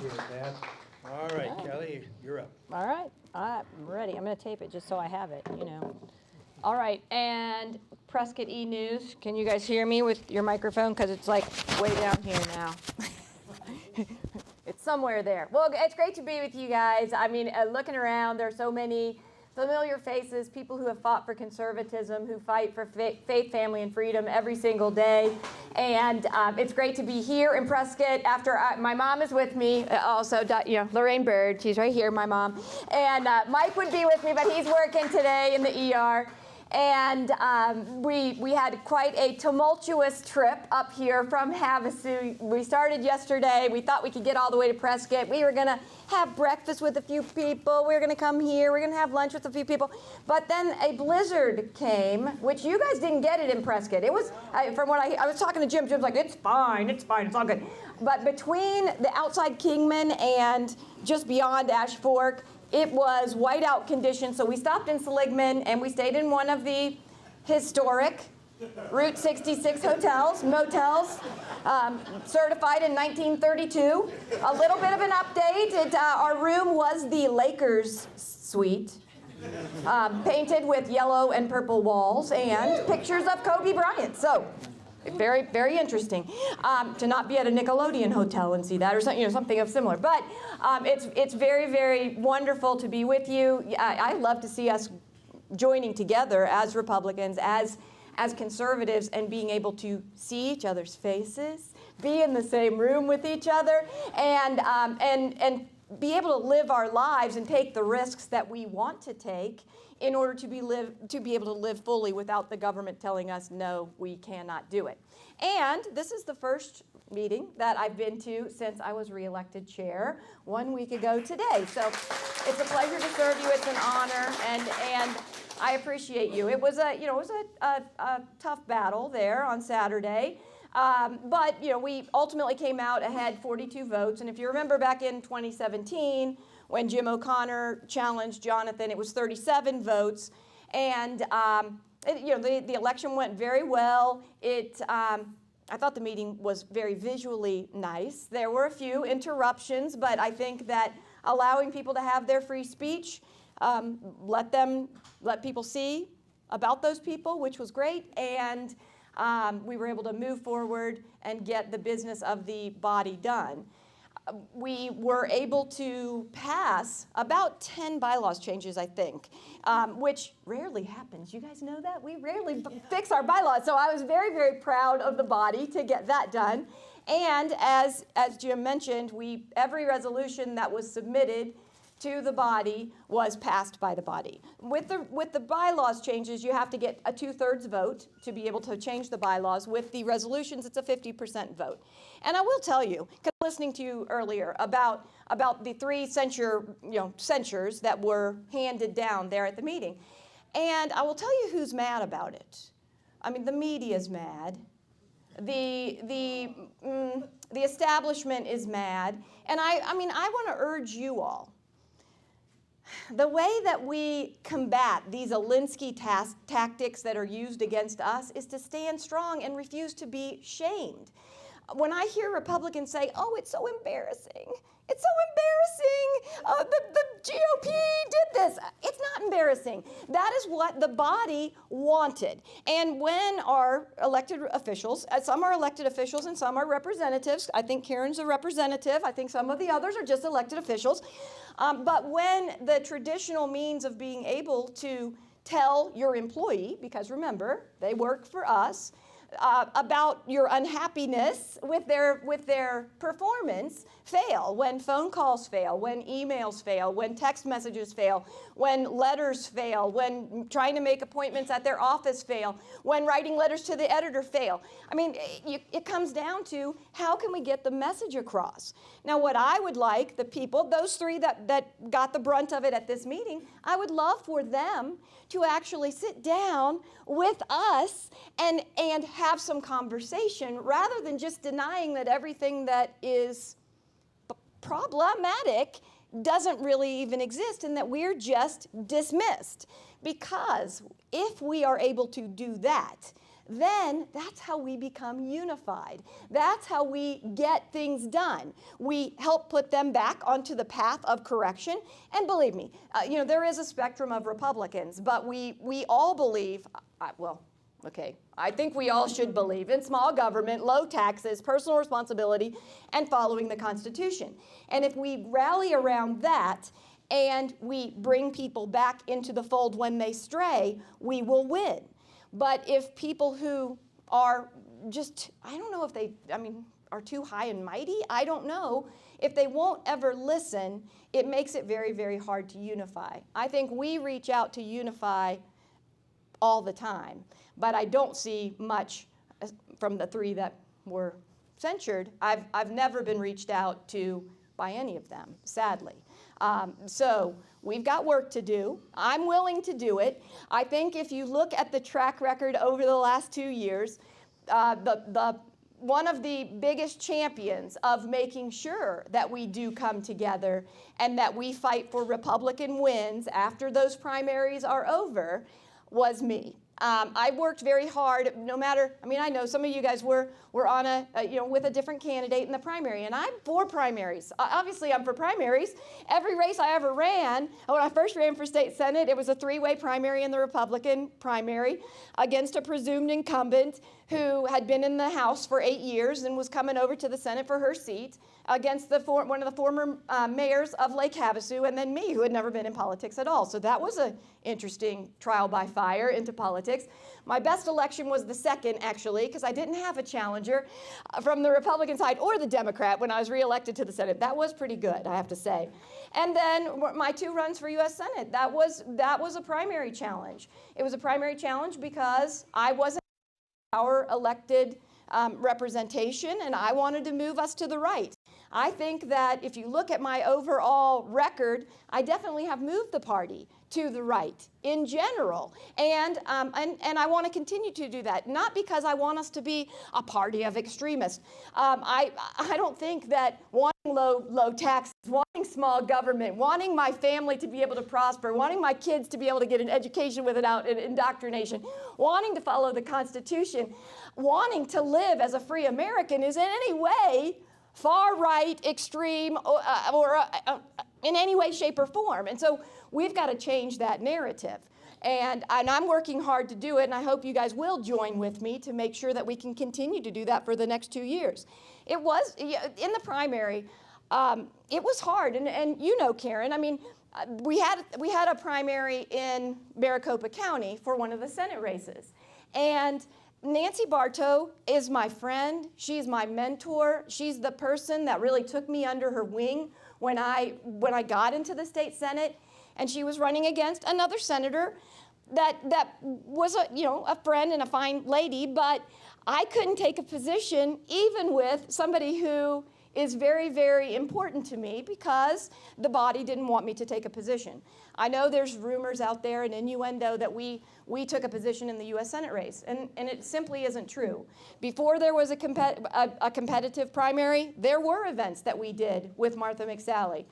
Appreciate it, Dad. All right, Kelly, you're up. All right, I'm ready. I'm going to tape it just so I have it, you know. All right, and Prescott E-News, can you guys hear me with your microphone? Because it's like way down here now. It's somewhere there. Well, it's great to be with you guys. I mean, looking around, there are so many familiar faces, people who have fought for conservatism, who fight for faith, family, and freedom every single day. And it's great to be here in Prescott after my mom is with me, also, you know, Lorraine Bird, she's right here, my mom. And Mike would be with me, but he's working today in the ER. And we had quite a tumultuous trip up here from Havasu. We started yesterday. We thought we could get all the way to Prescott. We were going to have breakfast with a few people. We were going to come here. We were going to have lunch with a few people. But then a blizzard came, which you guys didn't get it in Prescott. It was, from what I was talking to Jim. Jim's like, it's fine, it's all good. But between the outside Kingman and just beyond Ash Fork, it was whiteout conditions, so we stopped in Seligman and we stayed in one of the historic Route 66 motels, certified in 1932. A little bit of an update. Our room was the Lakers suite, painted with yellow and purple walls and pictures of Kobe Bryant. So very, very interesting to not be at a Nickelodeon hotel and see that, or something, you know, something of similar. But it's very, very wonderful to be with you. I love to see us joining together as Republicans, as conservatives, and being able to see each other's faces, be in the same room with each other, and be able to live our lives and take the risks that we want to take in order to be able to live fully without the government telling us, no, we cannot do it. And this is the first meeting that I've been to since I was reelected chair 1 week ago today. So it's a pleasure to serve you. It's an honor, and I appreciate you. It was a tough battle there on Saturday. But you know, we ultimately came out ahead 42 votes. And if you remember back in 2017, when Jim O'Connor challenged Jonathan, it was 37 votes. And the election went very well. I thought the meeting was very visually nice. There were a few interruptions, but I think that allowing people to have their free speech, let people see about those people, which was great. And we were able to move forward and get the business of the body done. We were able to pass about 10 bylaws changes, I think, which rarely happens. You guys know that? We rarely fix our bylaws. So I was very, very proud of the body to get that done. And as Jim mentioned, every resolution that was submitted to the body was passed by the body. With the bylaws changes, you have to get a 2/3 vote to be able to change the bylaws. With the resolutions, it's a 50% vote. And I will tell you, because listening to you earlier about the 3 censures that were handed down there at the meeting, and I will tell you who's mad about it. I mean, the media's mad. The establishment is mad, and I want to urge you all. The way that we combat these Alinsky tactics that are used against us is to stand strong and refuse to be shamed. When I hear Republicans say, oh, it's so embarrassing, it's so embarrassing, the GOP did this, it's not embarrassing. That is what the body wanted. And when our elected officials, some are elected officials and some are representatives, I think Karen's a representative, I think some of the others are just elected officials, but when the traditional means of being able to tell your employee, because remember, they work for us, about your unhappiness with their performance fail, when phone calls fail, when emails fail, when text messages fail, when letters fail, when trying to make appointments at their office fail, when writing letters to the editor fail. I mean, it comes down to how can we get the message across? Now, what I would like the people, those 3 that got the brunt of it at this meeting, I would love for them to actually sit down with us and have some conversation rather than just denying that everything that is problematic doesn't really even exist and that we're just dismissed. Because if we are able to do that, then that's how we become unified. That's how we get things done. We help put them back onto the path of correction. And believe me, there is a spectrum of Republicans, but we all believe, I think we all should believe in small government, low taxes, personal responsibility, and following the Constitution. And if we rally around that and we bring people back into the fold when they stray, we will win. But if people who are just, I don't know if they, are too high and mighty, I don't know. If they won't ever listen, it makes it very, very hard to unify. I think we reach out to unify all the time, but I don't see much from the three that were censured. I've never been reached out to by any of them, sadly. So we've got work to do. I'm willing to do it. I think if you look at the track record over the last 2 years, one of the biggest champions of making sure that we do come together and that we fight for Republican wins after those primaries are over was me. I worked very hard, no matter, I know some of you guys were on with a different candidate in the primary, and I'm for primaries. Obviously, I'm for primaries. Every race I ever ran, when I first ran for state senate, it was a three-way primary in the Republican primary against a presumed incumbent who had been in the House for 8 years and was coming over to the Senate for her seat against one of the former mayors of Lake Havasu, and then me, who had never been in politics at all. So that was an interesting trial by fire into politics. My best election was the second, actually, because I didn't have a challenger from the Republican side or the Democrat when I was reelected to the Senate. That was pretty good, I have to say. And then my 2 runs for U.S. Senate, that was a primary challenge. It was a primary challenge because I wasn't our elected representation, and I wanted to move us to the right. I think that if you look at my overall record, I definitely have moved the party to the right in general, and I want to continue to do that. Not because I want us to be a party of extremists. I don't think that wanting low taxes, wanting small government, wanting my family to be able to prosper, wanting my kids to be able to get an education without indoctrination, wanting to follow the Constitution, wanting to live as a free American is in any way far right, extreme, or in any way, shape, or form. And so we've got to change that narrative. And I'm working hard to do it, and I hope you guys will join with me to make sure that we can continue to do that for the next 2 years. It was, in the primary, it was hard. And Karen, we had a primary in Maricopa County for one of the Senate races. And Nancy Bartow is my friend. She's my mentor. She's the person that really took me under her wing when I got into the state Senate, and she was running against another senator that was a friend and a fine lady, but I couldn't take a position even with somebody who is very, very important to me because the body didn't want me to take a position. I know there's rumors out there and innuendo that we took a position in the U.S. Senate race, and it simply isn't true. Before there was a competitive primary, there were events that we did with Martha McSally.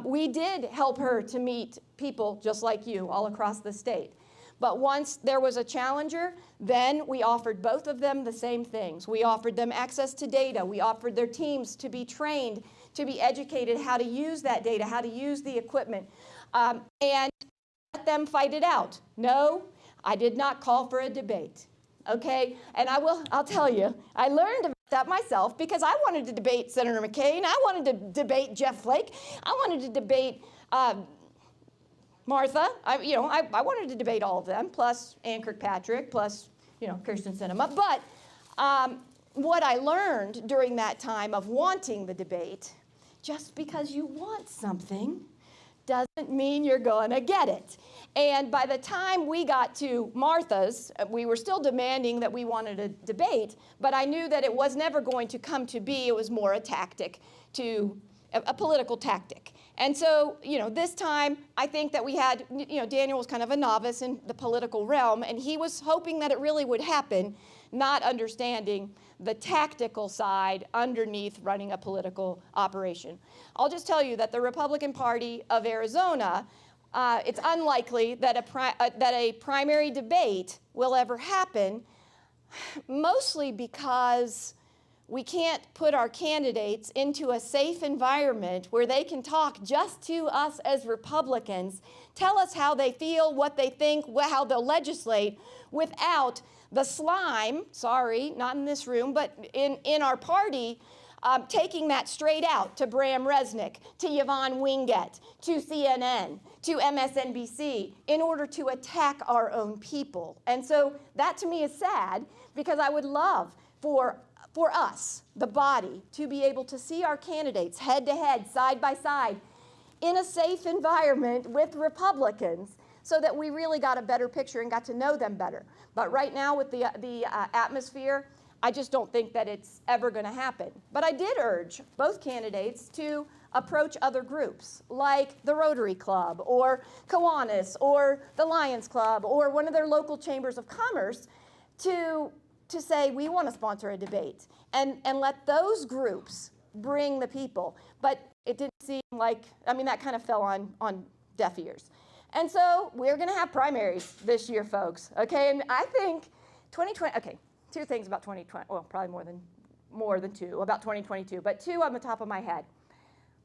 We did help her to meet people just like you all across the state. But once there was a challenger, then we offered both of them the same things. We offered them access to data. We offered their teams to be trained, to be educated how to use that data, how to use the equipment, and let them fight it out. No, I did not call for a debate, okay? And I'll tell you, I learned about that myself because I wanted to debate Senator McCain. I wanted to debate Jeff Flake. I wanted to debate Martha. I wanted to debate all of them, plus Ann Kirkpatrick, plus, Kirsten Sinema. But what I learned during that time of wanting the debate, just because you want something doesn't mean you're going to get it. And by the time we got to Martha's, we were still demanding that we wanted a debate, but I knew that it was never going to come to be. It was more a tactic, a political tactic. And so, this time, I think that we had, Daniel was kind of a novice in the political realm, and he was hoping that it really would happen, not understanding the tactical side underneath running a political operation. I'll just tell you that the Republican Party of Arizona, it's unlikely that a primary debate will ever happen Mostly because we can't put our candidates into a safe environment where they can talk just to us as Republicans, tell us how they feel, what they think, how they'll legislate, without the slime, sorry, not in this room, but in our party, taking that straight out to Bram Resnick, to Yvonne Wingett, to CNN, to MSNBC, in order to attack our own people. And so that to me is sad, because I would love for us, the body, to be able to see our candidates head to head, side by side, in a safe environment with Republicans, so that we really got a better picture and got to know them better. But right now with the atmosphere, I just don't think that it's ever going to happen. But I did urge both candidates to approach other groups, like the Rotary Club, or Kiwanis, or the Lions Club, or one of their local chambers of commerce, to say, we want to sponsor a debate, and let those groups bring the people. But it didn't seem like, I mean, that kind of fell on deaf ears. And so we're going to have primaries this year, folks, okay? And I think 2020, okay, two things about 2020, well, probably more than two about 2022, but two on the top of my head.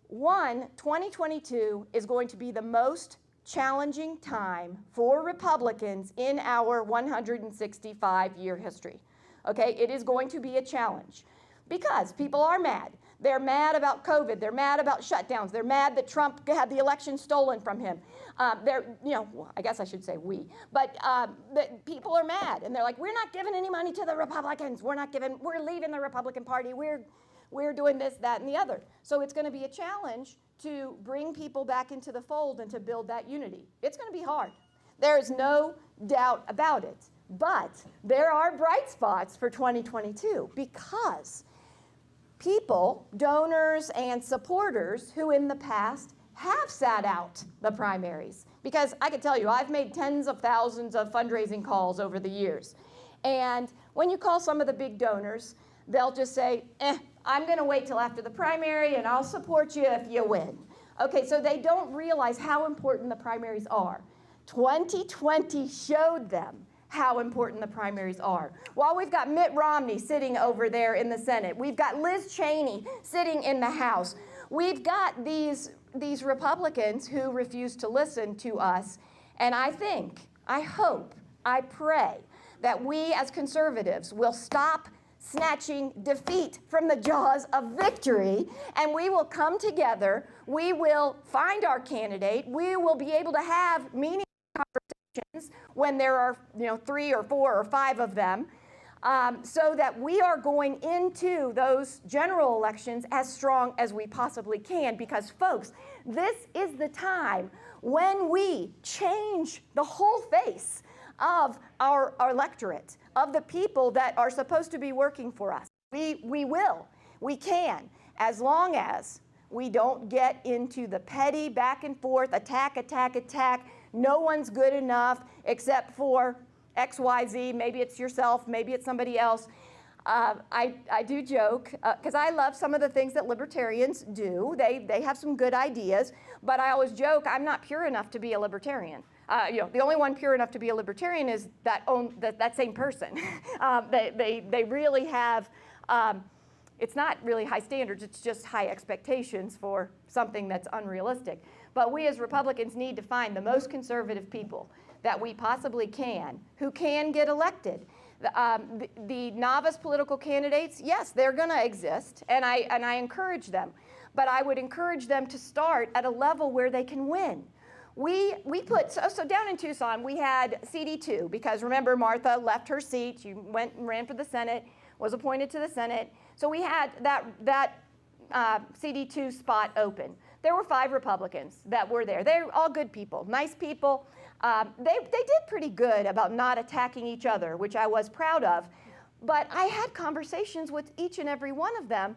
One, 2022 is going to be the most challenging time for Republicans in our 165-year history. Okay, it is going to be a challenge because people are mad. They're mad about COVID. They're mad about shutdowns. They're mad that Trump had the election stolen from him. Well, I guess I should say we, but people are mad, and they're like, we're not giving any money to the Republicans. We're leaving the Republican Party. We're doing this, that, and the other. So it's going to be a challenge to bring people back into the fold and to build that unity. It's going to be hard. There is no doubt about it. But there are bright spots for 2022 because people, donors, and supporters who in the past have sat out the primaries. Because I can tell you, I've made tens of thousands of fundraising calls over the years. And when you call some of the big donors, they'll just say, I'm going to wait till after the primary and I'll support you if you win. Okay, so they don't realize how important the primaries are. 2020 showed them how important the primaries are. While we've got Mitt Romney sitting over there in the Senate, we've got Liz Cheney sitting in the House, we've got these Republicans who refuse to listen to us, and I think, I hope, I pray that we as conservatives will stop snatching defeat from the jaws of victory, and we will come together, we will find our candidate, we will be able to have meaningful conversations when there are 3 or 4 or 5 of them, so that we are going into those general elections as strong as we possibly can, because folks, this is the time when we change the whole face of our electorate, of the people that are supposed to be working for us. We can, as long as we don't get into the petty back and forth, attack, no one's good enough except for XYZ, maybe it's yourself, maybe it's somebody else. I do joke, because I love some of the things that libertarians do. They have some good ideas, but I always joke, I'm not pure enough to be a libertarian. The only one pure enough to be a libertarian is that same person. They really have, it's not really high standards, it's just high expectations for something that's unrealistic. But we as Republicans need to find the most conservative people that we possibly can, who can get elected. The novice political candidates, yes, they're going to exist, and I encourage them. But I would encourage them to start at a level where they can win. We put, so down in Tucson, we had CD2, because remember, Martha left her seat, she went and ran for the Senate, was appointed to the Senate. So we had that CD2 spot open. There were 5 Republicans that were there. They're all good people, nice people. They did pretty good about not attacking each other, which I was proud of. But I had conversations with each and every one of them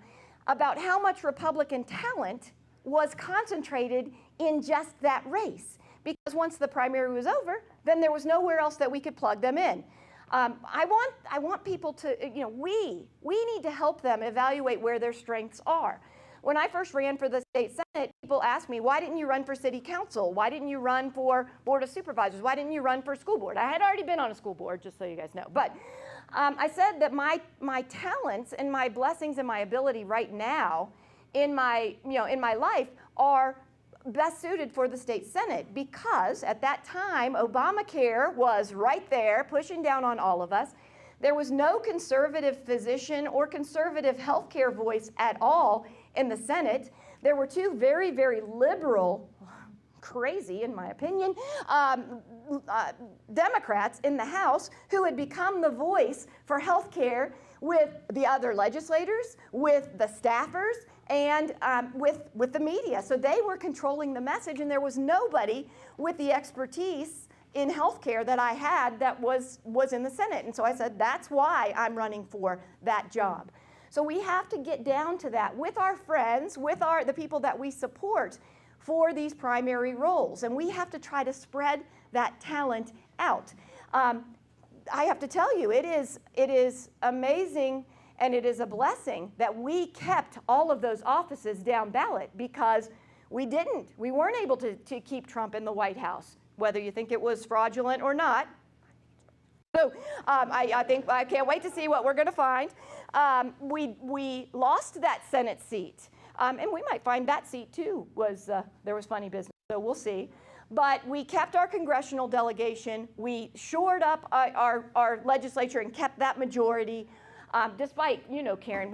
about how much Republican talent was concentrated in just that race. Because once the primary was over, then there was nowhere else that we could plug them in. I want people to, we need to help them evaluate where their strengths are. When I first ran for the state Senate, people asked me, why didn't you run for city council? Why didn't you run for board of supervisors? Why didn't you run for school board? I had already been on a school board, just so you guys know. But I said that my talents and my blessings and my ability right now in my life are best suited for the state Senate, because at that time Obamacare was right there pushing down on all of us. There was no conservative physician or conservative healthcare voice at all in the Senate. There were two very, very liberal, crazy in my opinion, Democrats in the House who had become the voice for healthcare with the other legislators, with the staffers, and with the media. So they were controlling the message, and there was nobody with the expertise in healthcare that I had that was in the Senate. And so I said, that's why I'm running for that job. So we have to get down to that with our friends, with the people that we support for these primary roles. And we have to try to spread that talent out. I have to tell you, it is amazing, and it is a blessing that we kept all of those offices down ballot, because we weren't able to keep Trump in the White House, whether you think it was fraudulent or not. So I can't wait to see what we're going to find. We lost that Senate seat, and we might find that seat too there was funny business. So we'll see. But we kept our congressional delegation. We shored up our legislature and kept that majority. Despite, Karen,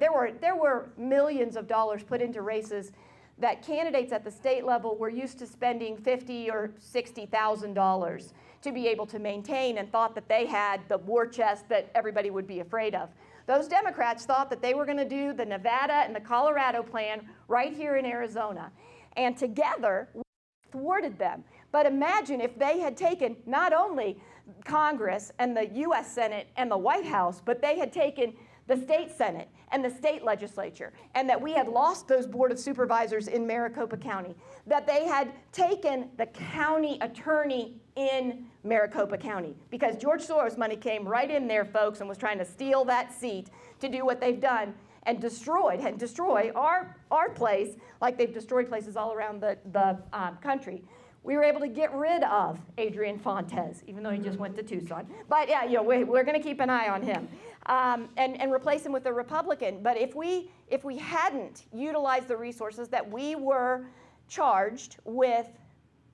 there were millions of dollars put into races that candidates at the state level were used to spending $50,000 or $60,000 to be able to maintain, and thought that they had the war chest that everybody would be afraid of. Those Democrats thought that they were going to do the Nevada and the Colorado plan right here in Arizona. And together, we thwarted them. But imagine if they had taken not only Congress and the U.S. Senate and the White House, but they had taken the state Senate and the state legislature, and that we had lost those board of supervisors in Maricopa County, that they had taken the county attorney in Maricopa County, because George Soros money came right in there, folks, and was trying to steal that seat to do what they've done and destroy our place, like they've destroyed places all around the country. We were able to get rid of Adrian Fontes, even though he just went to Tucson. But yeah, we're going to keep an eye on him and replace him with a Republican. But if we hadn't utilized the resources that we were charged with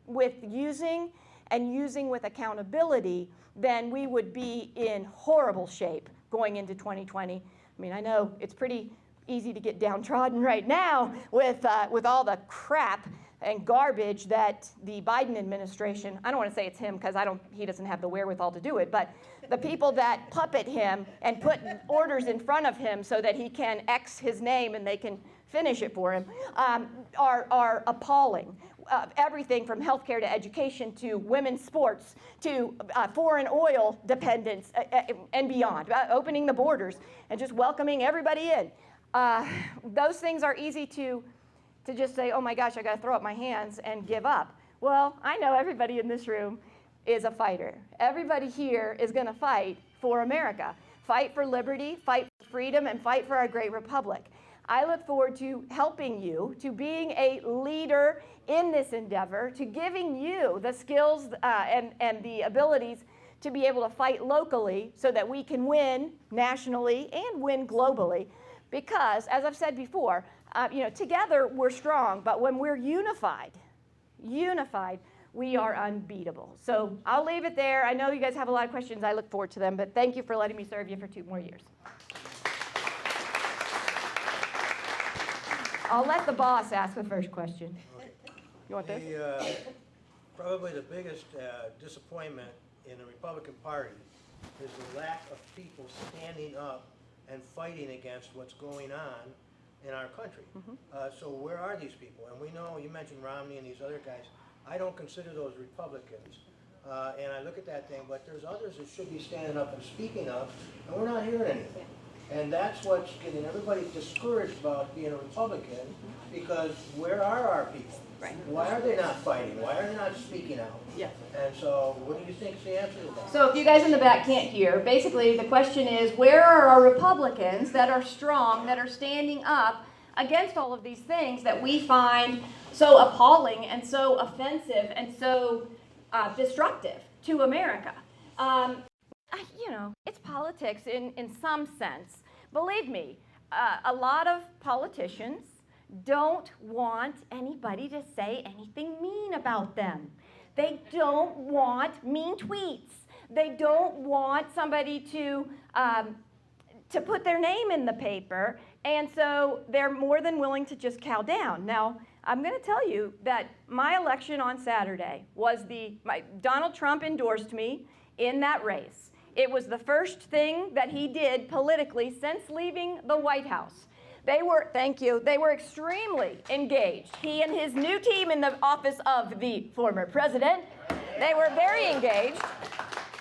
using with accountability, then we would be in horrible shape going into 2020. I mean, I know it's pretty easy to get downtrodden right now with all the crap and garbage that the Biden administration, I don't want to say it's him because he doesn't have the wherewithal to do it, but the people that puppet him and put orders in front of him so that he can X his name and they can finish it for him, are appalling. Everything from healthcare to education to women's sports to foreign oil dependence and beyond, opening the borders and just welcoming everybody in. Those things are easy to just say, oh my gosh, I got to throw up my hands and give up. Well, I know everybody in this room is a fighter. Everybody here is going to fight for America, fight for liberty, fight for freedom, and fight for our great republic. I look forward to helping you, to being a leader in this endeavor, to giving you the skills and the abilities to be able to fight locally so that we can win nationally and win globally. Because, as I've said before, together we're strong, but when we're unified, we are unbeatable. So I'll leave it there. I know you guys have a lot of questions. I look forward to them, but thank you for letting me serve you for 2 more years. I'll let the boss ask the first question. You want this? Probably the biggest disappointment in the Republican Party is the lack of people standing up and fighting against what's going on in our country. So where are these people? And we know, you mentioned Romney and these other guys. I don't consider those Republicans. And I look at that thing, but there's others that should be standing up and speaking up, and we're not hearing anything. And that's what's getting everybody discouraged about being a Republican, because where are our people? Right. Why are they not fighting? Why are they not speaking out? Yeah. And so what do you think is the answer to that? So if you guys in the back can't hear, basically the question is, where are our Republicans that are strong, that are standing up against all of these things that we find so appalling and so offensive and so destructive to America? it's politics in some sense. Believe me, a lot of politicians don't want anybody to say anything mean about them. They don't want mean tweets. They don't want somebody to put their name in the paper, and so they're more than willing to just cow down. Now, I'm going to tell you that my election on Saturday was Donald Trump endorsed me in that race. It was the first thing that he did politically since leaving the White House. They were extremely engaged. He and his new team in the office of the former president, they were very engaged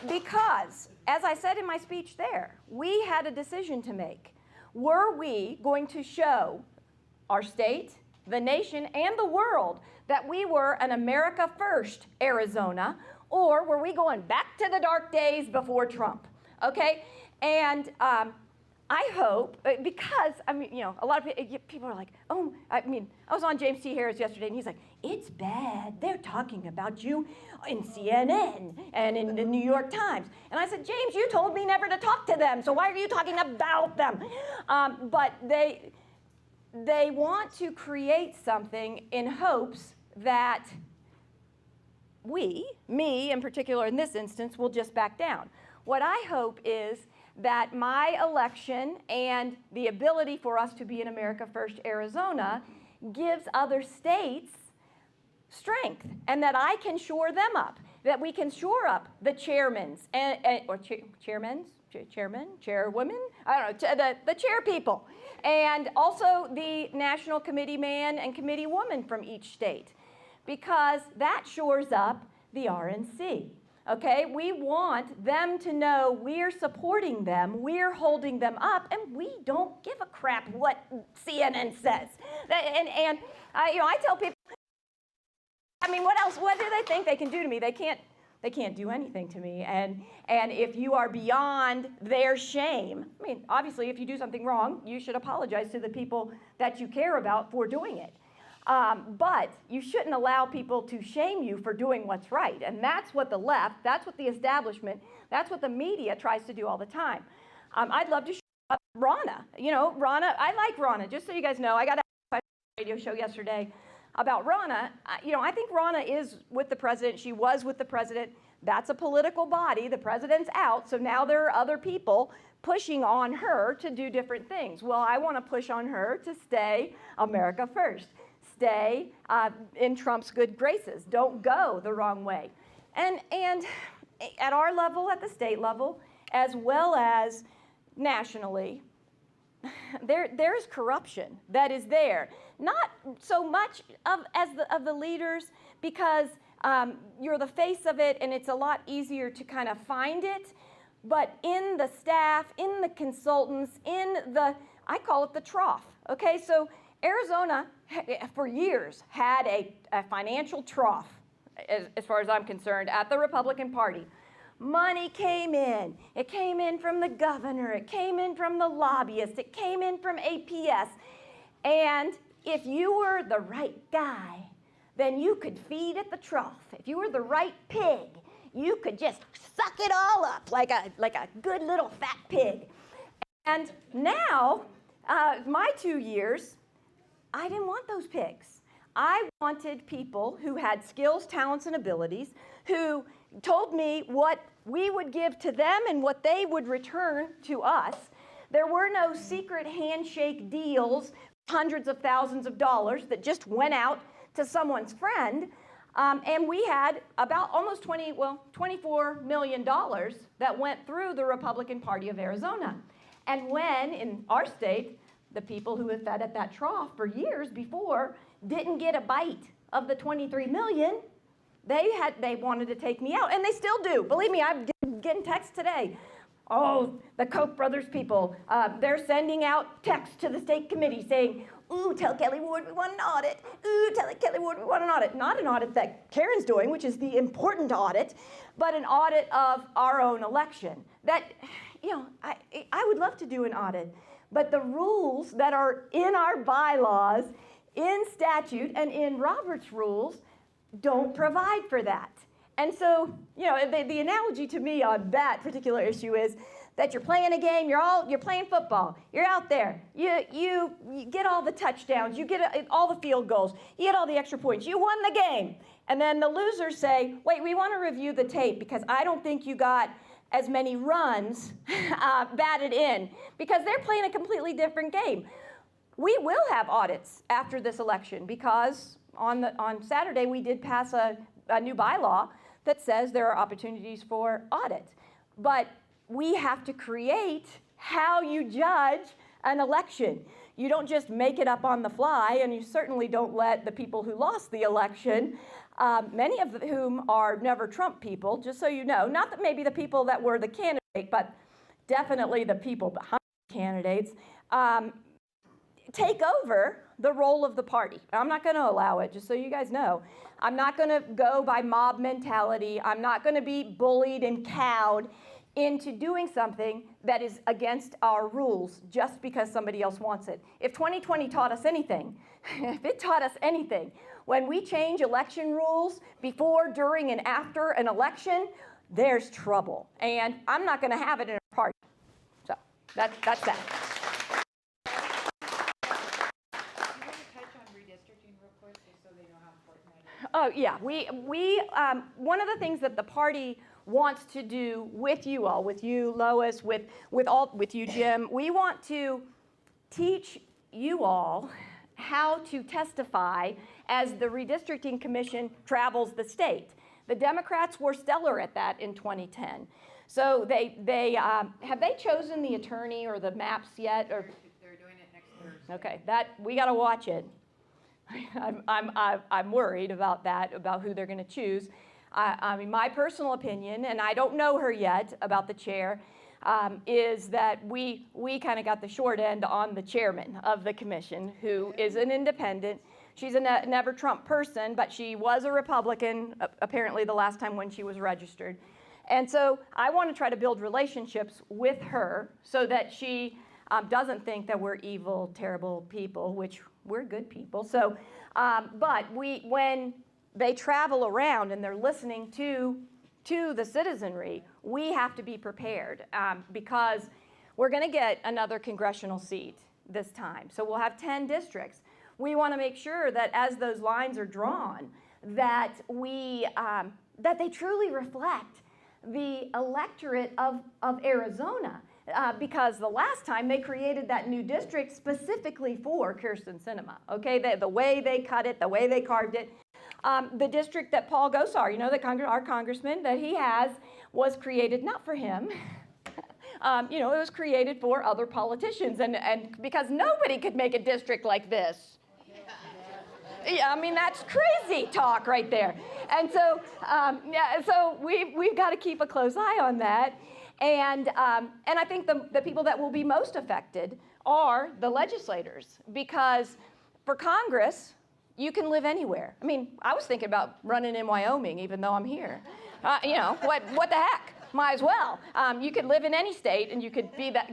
because, as I said in my speech there, we had a decision to make. Were we going to show our state, the nation, and the world that we were an America First Arizona, or were we going back to the dark days before Trump? Okay? And I hope, because, a lot of people are like, I was on James T. Harris yesterday, and he's like, it's bad. They're talking about you in CNN and in the New York Times. And I said, James, you told me never to talk to them, so why are you talking about them? But they want to create something in hopes that me in particular in this instance, will just back down. What I hope is that my election and the ability for us to be in America First Arizona gives other states strength, and that I can shore them up, that we can shore up the chairwomen, I don't know, the chair people, and also the national committee man and committee woman from each state, because that shores up the RNC. Okay, we want them to know we're supporting them, we're holding them up, and we don't give a crap what CNN says. And I tell people, what do they think they can do to me? They can't do anything to me. And if you are beyond their shame, obviously if you do something wrong, you should apologize to the people that you care about for doing it. But you shouldn't allow people to shame you for doing what's right. And that's what the left, that's what the establishment, that's what the media tries to do all the time. I'd love to show up Ronna. Ronna, I like Ronna. Just so you guys know, I got a radio show yesterday about Ronna. I think Ronna is with the president. She was with the president. That's a political body. The president's out, so now there are other people pushing on her to do different things. Well, I want to push on her to stay America First. Stay in Trump's good graces. Don't go the wrong way. And at our level, at the state level, as well as nationally, there's corruption that is there. Not so much of the leaders, because you're the face of it and it's a lot easier to kind of find it, but in the staff, in the consultants, I call it the trough. Okay, so Arizona, for years, had a financial trough, as far as I'm concerned, at the Republican Party. Money came in. It came in from the governor. It came in from the lobbyists. It came in from APS. And if you were the right guy, then you could feed at the trough. If you were the right pig, you could just suck it all up like a good little fat pig. And now, my 2 years, I didn't want those pigs. I wanted people who had skills, talents, and abilities, who told me what we would give to them and what they would return to us. There were no secret handshake deals, hundreds of thousands of dollars that just went out to someone's friend. And we had about almost $24 million that went through the Republican Party of Arizona. And when, in our state, the people who had fed at that trough for years before didn't get a bite of the $23 million, they wanted to take me out, and they still do. Believe me, I'm getting texts today. Oh, the Koch brothers people, they're sending out texts to the state committee saying, ooh, tell Kelli Ward we want an audit. Ooh, tell Kelli Ward we want an audit. Not an audit that Karen's doing, which is the important audit, but an audit of our own election. That, I would love to do an audit, but the rules that are in our bylaws, in statute, and in Robert's rules don't provide for that. And so, you know, the analogy to me on that particular issue is that you're playing a game, you're playing football, you're out there, you get all the touchdowns, you get all the field goals, you get all the extra points, you won the game. And then the losers say, wait, we want to review the tape because I don't think you got as many runs batted in, because they're playing a completely different game. We will have audits after this election because on Saturday we did pass a new bylaw that says there are opportunities for audit. But we have to create how you judge an election. You don't just make it up on the fly, and you certainly don't let the people who lost the election, many of whom are never Trump people, just so you know, not that maybe the people that were the candidate, but definitely the people behind the candidates, take over the role of the party. I'm not going to allow it, just so you guys know. I'm not going to go by mob mentality. I'm not going to be bullied and cowed into doing something that is against our rules just because somebody else wants it. If 2020 taught us anything, if it taught us anything, when we change election rules before, during, and after an election, there's trouble. And I'm not going to have it in a party. So that's that. Oh yeah, we one of the things that the party wants to do with you all, with you Lois, with you Jim, we want to teach you all how to testify as the redistricting commission travels the state. The Democrats were stellar at that in 2010. So they have they chosen the attorney or the maps yet? Or they're doing it next Thursday. okay, that we got to watch it. I'm worried about that, about who they're going to choose. I mean, my personal opinion, and I don't know her yet about the chair, is that we kind of got the short end on the chairman of the commission, who is an independent. She's a never Trump person, but she was a Republican, apparently the last time when she was registered. And so I want to try to build relationships with her so that she doesn't think that we're evil, terrible people, which we're good people. So, but when they travel around and they're listening to the citizenry, we have to be prepared because we're going to get another congressional seat this time. So we'll have 10 districts. We want to make sure that as those lines are drawn, that that they truly reflect the electorate of Arizona. Because the last time they created that new district specifically for Kirsten Sinema, okay? The way they cut it, the way they carved it. The district that Paul Gosar, you know, our congressman that he has, was created not for him. You know, it was created for other politicians, and because nobody could make a district like this. Yeah, I mean, that's crazy talk right there. And so, yeah, so we've got to keep a close eye on that. And I think the people that will be most affected are the legislators, because for Congress, you can live anywhere. I mean, I was thinking about running in Wyoming, even though I'm here. You know, what the heck? Might as well. You could live in any state, and you could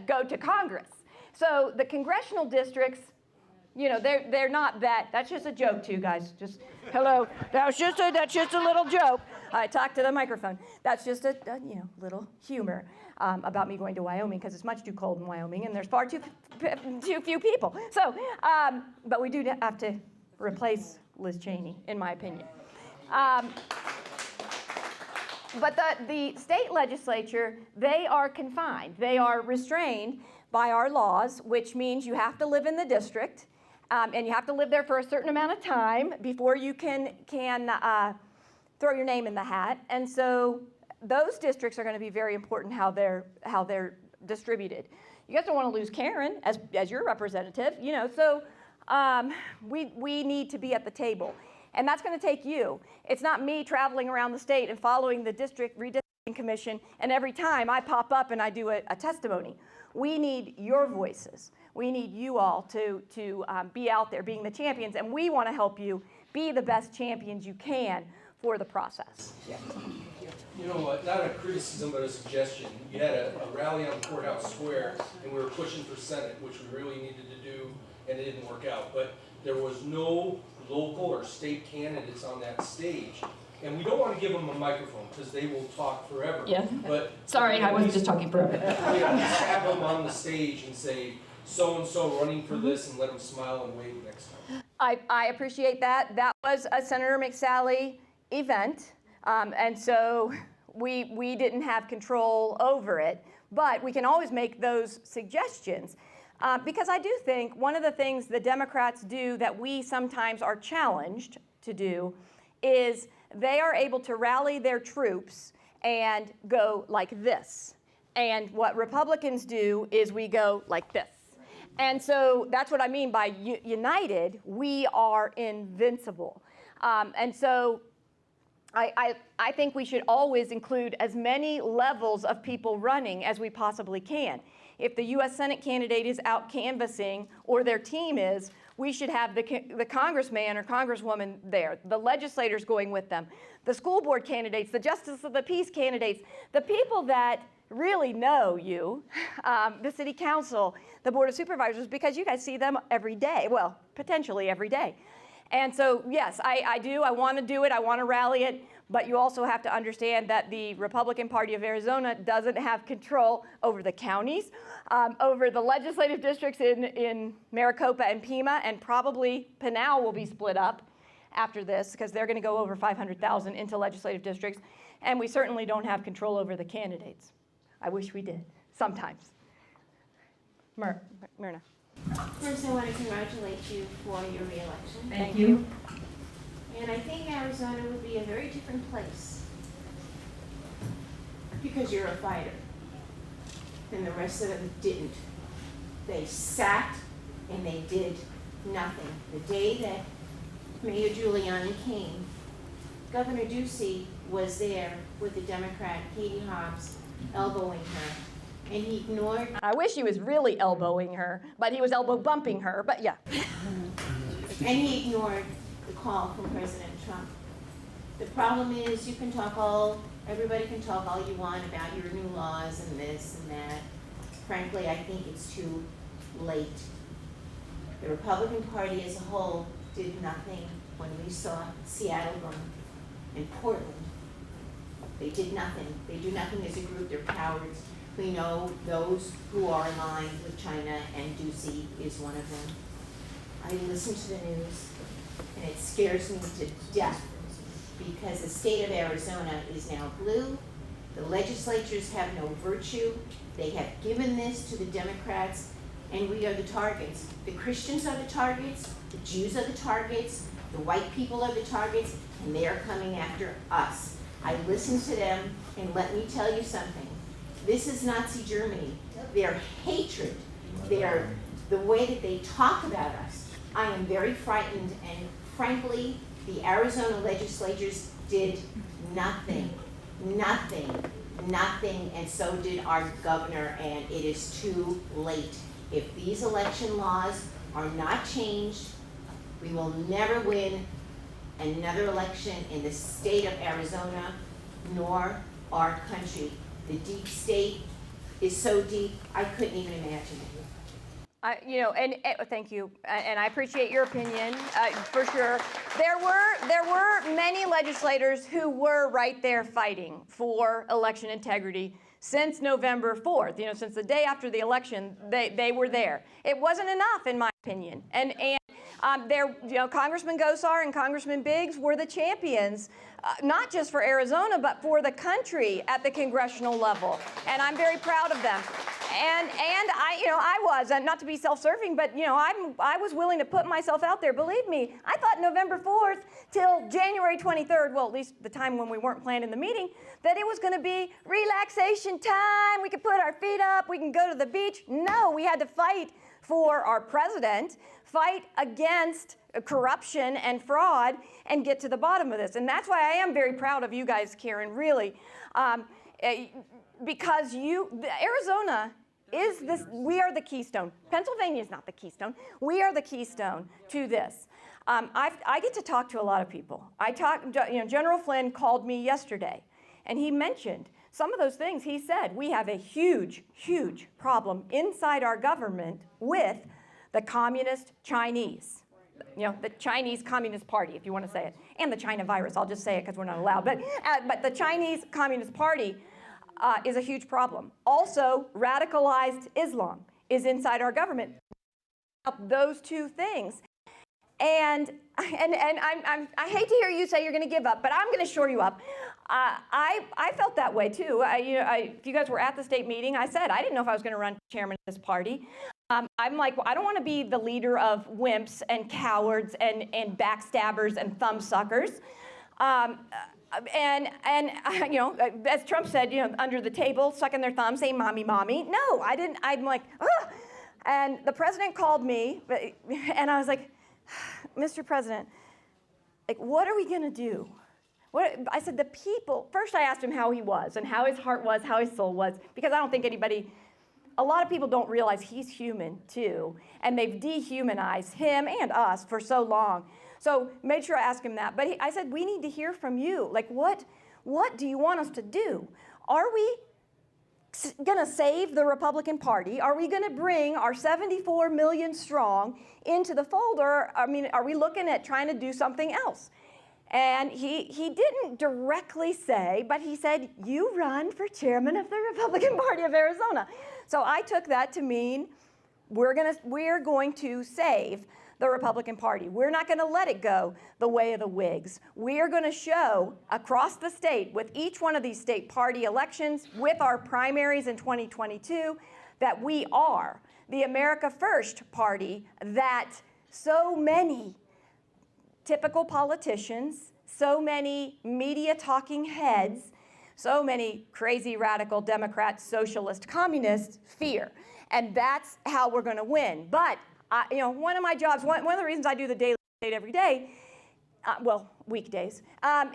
go to Congress. So the congressional districts, you know, they're not that. That's just a joke, too, guys. Just hello. That's just a little joke. I talk to the microphone. That's just a you know, little humor about me going to Wyoming, because it's much too cold in Wyoming, and there's far too few people. So, but we do have to replace Liz Cheney, in my opinion. But the state legislature, they are confined. They are restrained by our laws, which means you have to live in the district, and you have to live there for a certain amount of time before you can throw your name in the hat. And so those districts are going to be very important how they're distributed. You guys don't want to lose Karen as your representative, you know. So we need to be at the table. And that's going to take you. It's not me traveling around the state and following the district redistricting commission, and every time I pop up and I do a testimony. We need your voices. We need you all to be out there being the champions, and we want to help you be the best champions you can for the process. Yeah. You know, not a criticism, but a suggestion. You had a rally on the courthouse square, and we were pushing for Senate, which we really needed to do, and it didn't work out. But there was no local or state candidates on that stage. And we don't want to give them a microphone because they will talk forever. Yeah. But Sorry, I was just talking forever. yeah, just have them on the stage and say, so-and-so running for this, and let them smile and wave next time. I appreciate that. That was a Senator McSally event, and so we didn't have control over it. But we can always make those suggestions. Because I do think one of the things the Democrats do that we sometimes are challenged to do is they are able to rally their troops and go like this. And what Republicans do is we go like this. And so that's what I mean by united, we are invincible. And so I think we should always include as many levels of people running as we possibly can. If the U.S. Senate candidate is out canvassing, or their team is, we should have the congressman or congresswoman there, the legislators going with them, the school board candidates, the justice of the peace candidates, the people that really know you, the city council, the board of supervisors, because you guys see them every day, well, potentially every day. And so, yes, I do. I want to do it. I want to rally it. But you also have to understand that the Republican Party of Arizona doesn't have control over the counties, over the legislative districts in Maricopa and Pima, and probably Pinal will be split up after this because they're going to go over 500,000 into legislative districts. And we certainly don't have control over the candidates. I wish we did, sometimes. Myrna. First, I want to congratulate you for your reelection. Thank you. And I think Arizona would be a very different place because you're a fighter. And the rest of them didn't. They sat and they did nothing. The day that Mayor Giuliani came, Governor Ducey was there with the Democrat, Katie Hobbs, elbowing her. And he ignored. I wish he was really elbowing her, but he was elbow bumping her, but yeah. And he ignored the call from President Trump. The problem is you can talk everybody can talk all you want about your new laws and this and that. Frankly, I think it's too late. The Republican Party as a whole did nothing when we saw Seattle burn and Portland. They did nothing. They do nothing as a group. They're cowards. We know those who are aligned with China, and Ducey is one of them. I listen to the news, and it scares me to death because the state of Arizona is now blue. The legislatures have no virtue. They have given this to the Democrats, and we are the targets. The Christians are the targets, the Jews are the targets, the white people are the targets, and they are coming after us. I listen to them, and let me tell you something. This is Nazi Germany. Their hatred, the way that they talk about us. I am very frightened, and frankly, the Arizona legislatures did nothing, and so did our governor, and it is too late. If these election laws are not changed, we will never win another election in the state of Arizona, nor our country. The deep state is so deep, I couldn't even imagine it. Thank you, and I appreciate your opinion for sure. There were many legislators who were right there fighting for election integrity since November 4th. Since the day after the election, they were there. It wasn't enough, in my opinion, and Congressman Gosar and Congressman Biggs were the champions. Not just for Arizona, but for the country at the congressional level, and I'm very proud of them. And I was, and not to be self-serving, but I was willing to put myself out there. Believe me, I thought November 4th till January 23rd, well, at least the time when we weren't planning the meeting, that it was going to be relaxation time. We could put our feet up. We can go to the beach. No, we had to fight for our president, fight against corruption and fraud, and get to the bottom of this. And that's why I am very proud of you guys, Karen, really, because Arizona is this, we are the keystone. Pennsylvania is not the keystone. We are the keystone to this. I get to talk to a lot of people. General Flynn called me yesterday, and he mentioned some of those things. He said, we have a huge, huge problem inside our government with the communist Chinese. you know, the Chinese Communist Party, if you want to say it, and the China virus. I'll just say it because we're not allowed. But the Chinese Communist Party is a huge problem. Also, radicalized Islam is inside our government. Those two things. And I hate to hear you say you're going to give up, but I'm going to shore you up. I felt that way too. If you guys were at the state meeting, I said I didn't know if I was going to run chairman of this party. I'm like, well, I don't want to be the leader of wimps and cowards and backstabbers and thumbsuckers. You know, as Trump said, you know, under the table, sucking their thumbs, saying, "Mommy, mommy." No, I didn't. I'm like, ugh. And the president called me, and I was like, Mr. President, like, what are we going to do? I said, the people, first I asked him how he was and how his heart was, how his soul was, because I don't think a lot of people don't realize he's human too, and they've dehumanized him and us for so long. So made sure I asked him that. But I said, we need to hear from you. Like, what do you want us to do? Are we going to save the Republican Party? Are we going to bring our 74 million strong into the fold? Or, I mean, are we looking at trying to do something else? And he didn't directly say, but he said, you run for chairman of the Republican Party of Arizona. So I took that to mean we're going to save the Republican Party. We're not going to let it go the way of the Whigs. We are going to show across the state with each one of these state party elections, with our primaries in 2022, that we are the America First Party that so many typical politicians, so many media talking heads, so many crazy radical Democrats, socialist, communists fear. And that's how we're going to win. But you know, one of my jobs, one of the reasons I do the daily update every day, well, weekdays,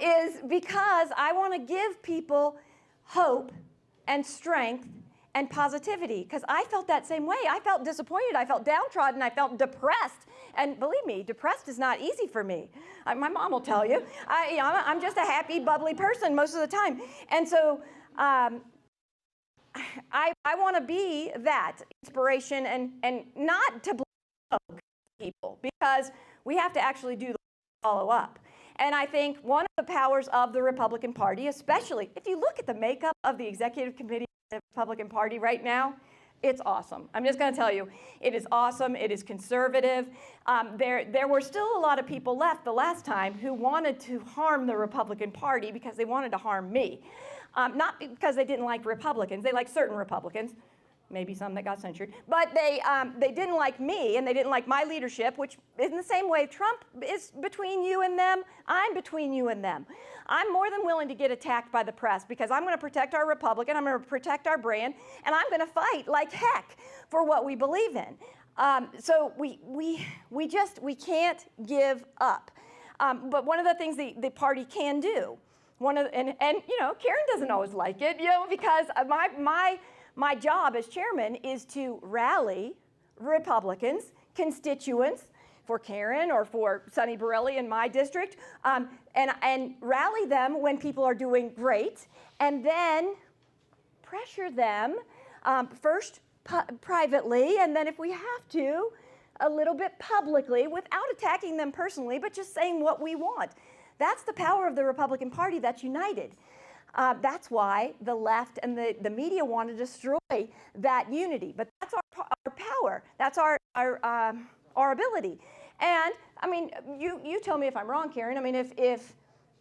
is because I want to give people hope and strength and positivity. Because I felt that same way. I felt disappointed. I felt downtrodden. I felt depressed. And believe me, depressed is not easy for me. My mom will tell you. I'm just a happy, bubbly person most of the time. And so I want to be that inspiration and not to people, because we have to actually do the follow-up. And I think one of the powers of the Republican Party, especially if you look at the makeup of the executive committee of the Republican Party right now, it's awesome. I'm just going to tell you, it is awesome. It is conservative. There were still a lot of people left the last time who wanted to harm the Republican Party because they wanted to harm me. Not because they didn't like Republicans. They like certain Republicans. Maybe some that got censured, but they didn't like me, and they didn't like my leadership, which is in the same way Trump is between you and them, I'm between you and them. I'm more than willing to get attacked by the press because I'm going to protect our Republican, I'm going to protect our brand, and I'm going to fight like heck for what we believe in. So we can't give up. But one of the things the party can do, and you know, Karen doesn't always like it, you know, because my job as chairman is to rally Republicans, constituents, for Karen or for Sonny Borelli in my district, and rally them when people are doing great, and then pressure them first privately, and then if we have to, a little bit publicly, without attacking them personally, but just saying what we want. That's the power of the Republican Party that's united. That's why the left and the media want to destroy that unity. But that's our power. That's our ability. And I mean, you tell me if I'm wrong, Karen. I mean, if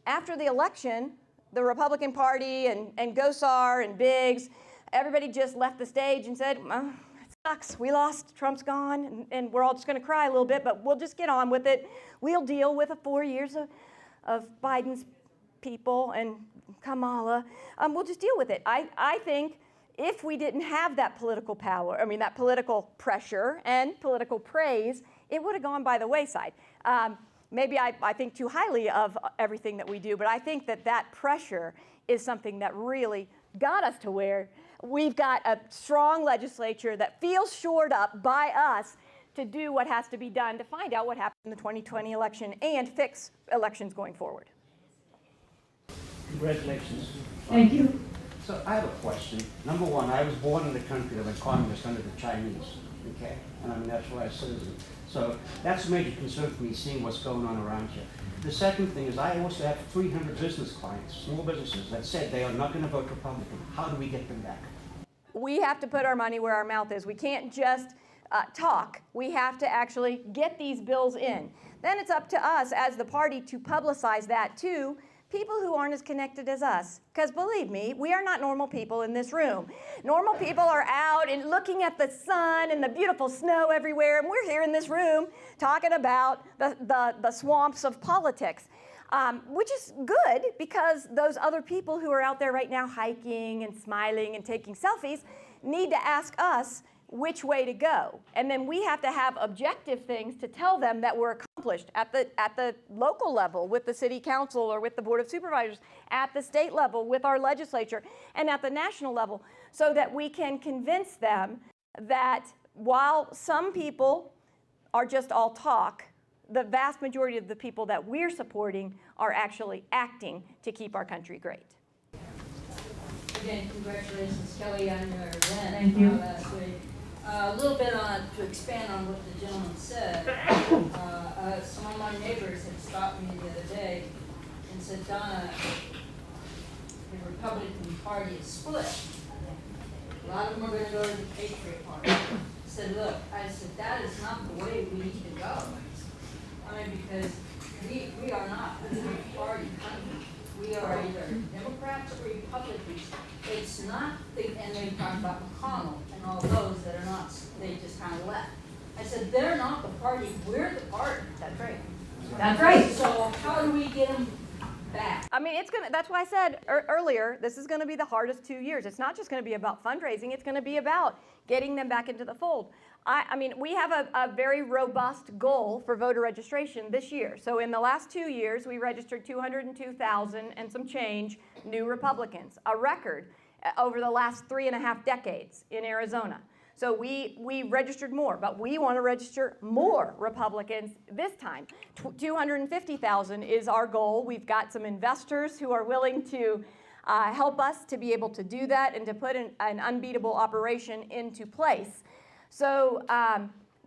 after the election, the Republican Party and Gosar and Biggs, everybody just left the stage and said, it sucks. We lost. Trump's gone, and we're all just going to cry a little bit, but we'll just get on with it. We'll deal with 4 years of Biden's people and Kamala, we'll just deal with it. I think if we didn't have that political power, I mean that political pressure and political praise, it would have gone by the wayside. Maybe I think too highly of everything that we do, but I think that pressure is something that really got us to where we've got a strong legislature that feels shored up by us to do what has to be done to find out what happened in the 2020 election and fix elections going forward. Congratulations. Thank you. So I have a question. Number one, I was born in a country that was communist under the Chinese. okay? And I mean, that's why I'm a citizen. So that's a major concern for me, seeing what's going on around here. The second thing is I also have 300 business clients, small businesses, that said they are not going to vote Republican. How do we get them back? We have to put our money where our mouth is. We can't just talk. We have to actually get these bills in. Then it's up to us as the party to publicize that to people who aren't as connected as us. Because believe me, we are not normal people in this room. Normal people are out and looking at the sun and the beautiful snow everywhere, and we're here in this room talking about the swamps of politics. Which is good, because those other people who are out there right now hiking and smiling and taking selfies need to ask us which way to go. And then we have to have objective things to tell them that were accomplished at the local level with the city council or with the board of supervisors, at the state level with our legislature, and at the national level, so that we can convince them that while some people are just all talk, the vast majority of the people that we're supporting are actually acting to keep our country great. Again, congratulations, Kelly, on your event. Thank you. Last week. A little bit to expand on what the gentleman said. Some of my neighbors had stopped me the other day and said, Donna, the Republican Party is split. A lot of them are going to go to the Patriot Party. I said, look, that is not the way we need to go. I mean, because we are not a two-party country. We are either Democrats or Republicans. It's not and they talk about McConnell and all those that are not, they just kind of left. I said, they're not the party, we're the party. That's right. That's right. So how do we get them back? I mean, that's why I said earlier, this is going to be the hardest 2 years. It's not just going to be about fundraising, it's going to be about getting them back into the fold. I mean, we have a very robust goal for voter registration this year. So in the last 2 years, we registered 202,000 and some change new Republicans, a record over the last 3.5 decades in Arizona. So we registered more, but we want to register more Republicans this time. 250,000 is our goal. We've got some investors who are willing to help us to be able to do that and to put an unbeatable operation into place. So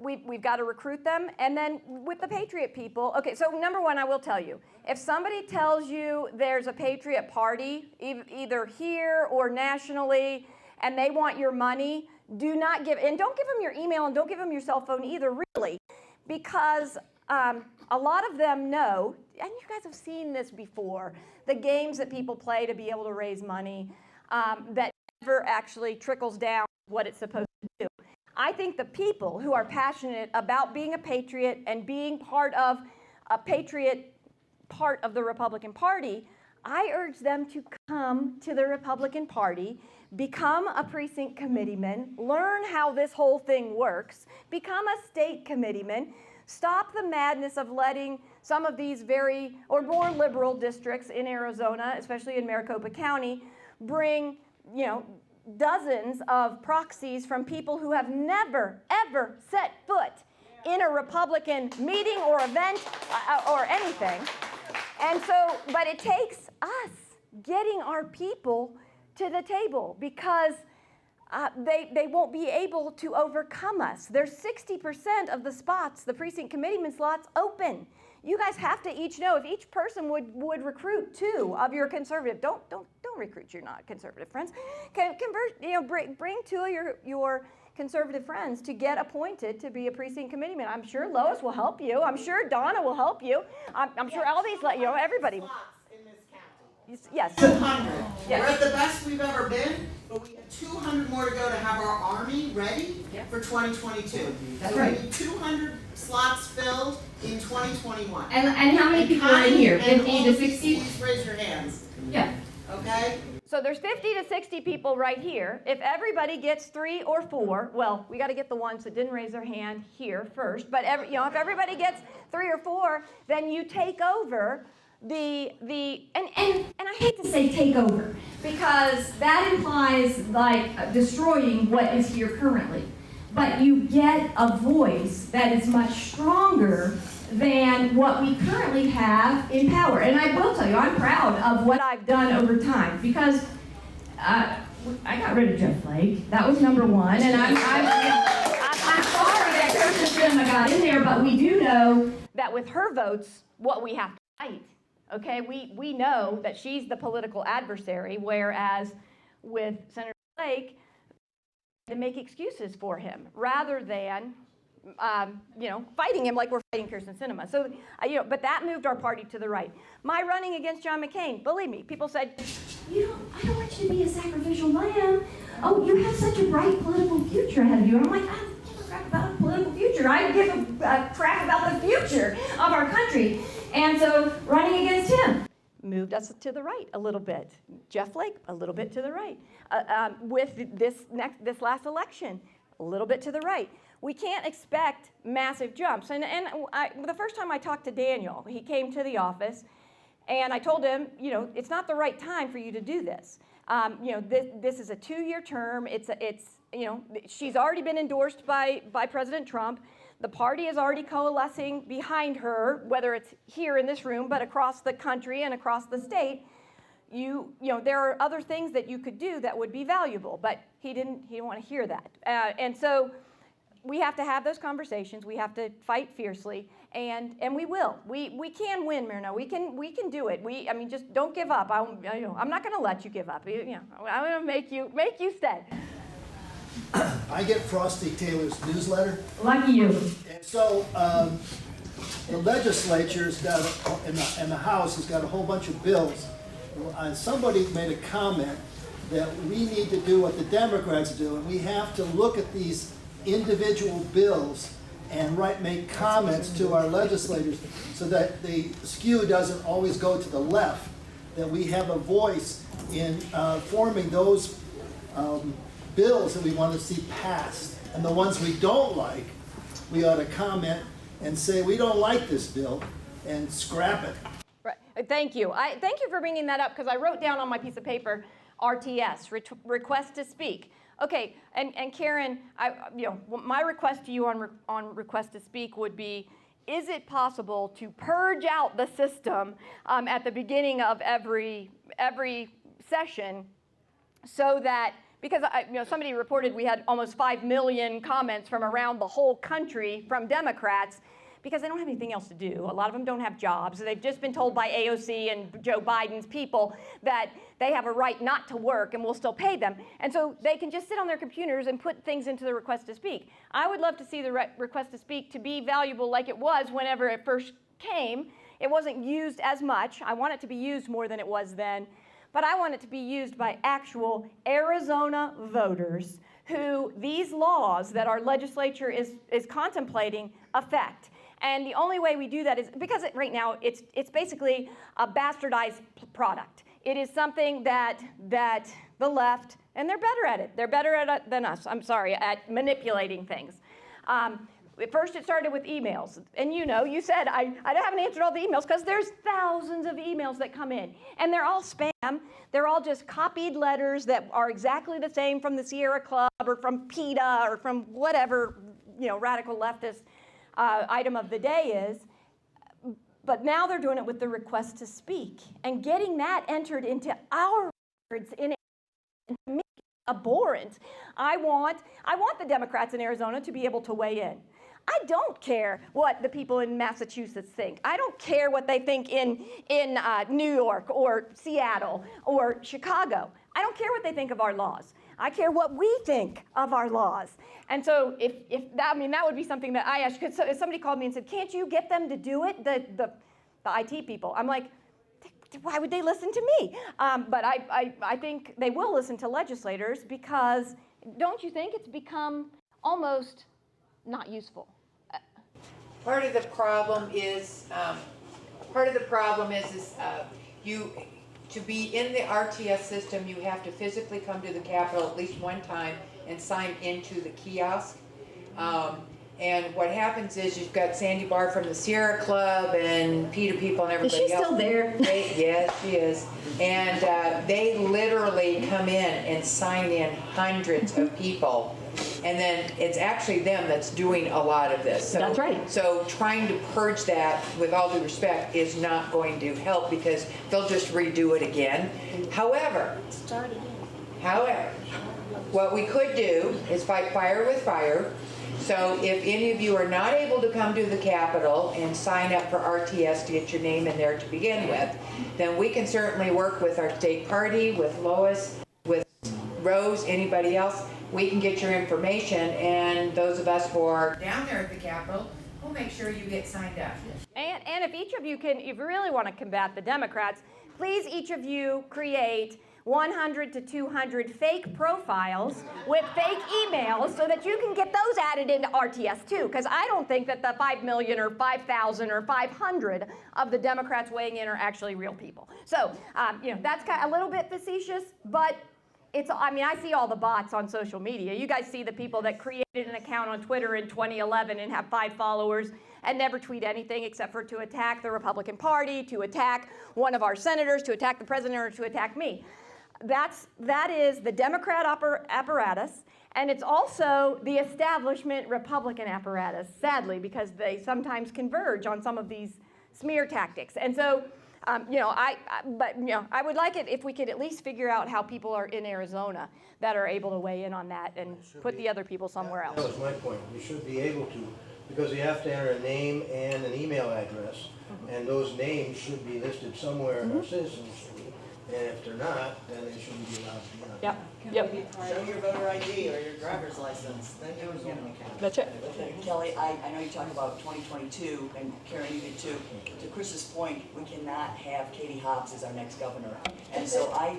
we've got to recruit them. And then with the Patriot people, okay, so number one, I will tell you, if somebody tells you there's a Patriot Party, either here or nationally, and they want your money, do not give, and don't give them your email and don't give them your cell phone either, really, because a lot of them know, and you guys have seen this before, the games that people play to be able to raise money that never actually trickles down what it's supposed to do. I think the people who are passionate about being a patriot and being part of a patriot part of the Republican Party, I urge them to come to the Republican Party, become a precinct committeeman, learn how this whole thing works, become a state committeeman, stop the madness of letting some of these very or more liberal districts in Arizona, especially in Maricopa County, bring, dozens of proxies from people who have never, ever set foot in a Republican meeting or event or anything. And so, but it takes us getting our people to the table, because they won't be able to overcome us. There's 60% of the spots, the precinct committeeman slots, open. You guys have to each know, if each person would recruit 2 of your conservative, don't recruit your not conservative friends. Bring 2 of your conservative friends to get appointed to be a precinct committeeman. I'm sure Lois will help you. I'm sure Donna will help you. I'm sure all these, everybody. Slots in this county. Yes. 200. Yes. We're at the best we've ever been, but we have 200 more to go to have our army ready for 2022. That's so right. we need 200 slots filled in 2021. And how many people are in here? 50 to 60? Please raise your hands. Yeah. Okay? So there's 50 to 60 people right here. If everybody gets 3 or 4, well, we got to get the ones that didn't raise their hand here first. But if everybody gets 3 or 4, then you take over and I hate to say take over, because that implies like destroying what is here currently. But you get a voice that is much stronger than what we currently have in power. And I will tell you, I'm proud of what I've done over time, because I got rid of Jeff Flake. That was number one, and I'm Sinema got in there, but we do know that with her votes, what we have to fight. Okay, we know that she's the political adversary, whereas with Senator Blake, to make excuses for him rather than, fighting him like we're fighting Kirsten Sinema. So, but that moved our party to the right. My running against John McCain, believe me, people said, I don't want you to be a sacrificial lamb. Oh, you have such a bright political future ahead of you. And I'm like, I don't give a crap about a political future. I give a crap about the future of our country. And so running against him moved us to the right a little bit. Jeff Flake, a little bit to the right. With this last election, a little bit to the right. We can't expect massive jumps. And the first time I talked to Daniel, he came to the office, and I told him, it's not the right time for you to do this. This is a 2-year term. She's already been endorsed by President Trump. The party is already coalescing behind her, whether it's here in this room, but across the country and across the state. There are other things that you could do that would be valuable, but he didn't want to hear that. And so we have to have those conversations. We have to fight fiercely, and we will. We can win, Myrna. We can do it. Just don't give up. I'm not going to let you give up. I'm going to make you stay. I get Frosty Taylor's newsletter. Lucky you. And so the legislature's got, and the House has got a whole bunch of bills. Somebody made a comment that we need to do what the Democrats do, and we have to look at these individual bills and make comments to our legislators so that the skew doesn't always go to the left, that we have a voice in forming those bills that we want to see passed. And the ones we don't like, we ought to comment and say, we don't like this bill, and scrap it. Right. Thank you. Thank you for bringing that up, because I wrote down on my piece of paper, RTS, request to speak. Okay, and Karen, my request to you on request to speak would be, is it possible to purge out the system at the beginning of every session, so that, because somebody reported we had almost 5 million comments from around the whole country from Democrats, because they don't have anything else to do. A lot of them don't have jobs. They've just been told by AOC and Joe Biden's people that they have a right not to work and we'll still pay them. And so they can just sit on their computers and put things into the request to speak. I would love to see the request to speak to be valuable like it was whenever it first came. It wasn't used as much. I want it to be used more than it was then. But I want it to be used by actual Arizona voters who these laws that our legislature is contemplating affect. And the only way we do that is because right now it's basically a bastardized product. It is something that the left, and they're better at it. They're better at it than us, I'm sorry, at manipulating things. First it started with emails. And you said, I haven't answered all the emails because there's thousands of emails that come in. And they're all spam. They're all just copied letters that are exactly the same from the Sierra Club or from PETA or from whatever, radical leftist item of the day is. But now they're doing it with the request to speak and getting that entered into our records in abhorrent. I want the Democrats in Arizona to be able to weigh in. I don't care what the people in Massachusetts think. I don't care what they think in New York or Seattle or Chicago. I don't care what they think of our laws. I care what we think of our laws. And so that would be something that I asked, because somebody called me and said, can't you get them to do it, the IT people? I'm like, why would they listen to me? But I think they will listen to legislators, because don't you think it's become almost not useful? Part of the problem is you, to be in the RTS system, you have to physically come to the Capitol at least one time and sign into the kiosk. And what happens is you've got Sandy Barr from the Sierra Club and PETA people and everybody else. Is she still there? Yes, she is. And they literally come in and sign in hundreds of people. And then it's actually them that's doing a lot of this. So, that's right. So trying to purge that, with all due respect, is not going to help, because they'll just redo it again. However, what we could do is fight fire with fire. So if any of you are not able to come to the Capitol and sign up for RTS to get your name in there to begin with, then we can certainly work with our state party, with Lois, with Rose, anybody else. We can get your information, and those of us who are down there at the Capitol, we'll make sure you get signed up. And if each of you can, if you really want to combat the Democrats, please each of you create 100 to 200 fake profiles with fake emails so that you can get those added into RTS too, because I don't think that the 5 million or 5,000 or 500 of the Democrats weighing in are actually real people. So, that's kind of a little bit facetious, but I see all the bots on social media. You guys see the people that created an account on Twitter in 2011 and have 5 followers and never tweet anything except for to attack the Republican Party, to attack one of our senators, to attack the president, or to attack me. That is the Democrat apparatus, and it's also the establishment Republican apparatus, sadly, because they sometimes converge on some of these smear tactics. And so, I would like it if we could at least figure out how people are in Arizona that are able to weigh in on that and put the other people somewhere else. That was my point. You should be able to, because you have to enter a name and an email address, and those names should be listed somewhere in our citizens. And if they're not, then they shouldn't be allowed to be on. Yep. Show your voter ID or your driver's license, then you're going to count. That's it. Kelly, I know you talk about 2022, and Karen, you did too. To Chris's point, we cannot have Katie Hobbs as our next governor. And so I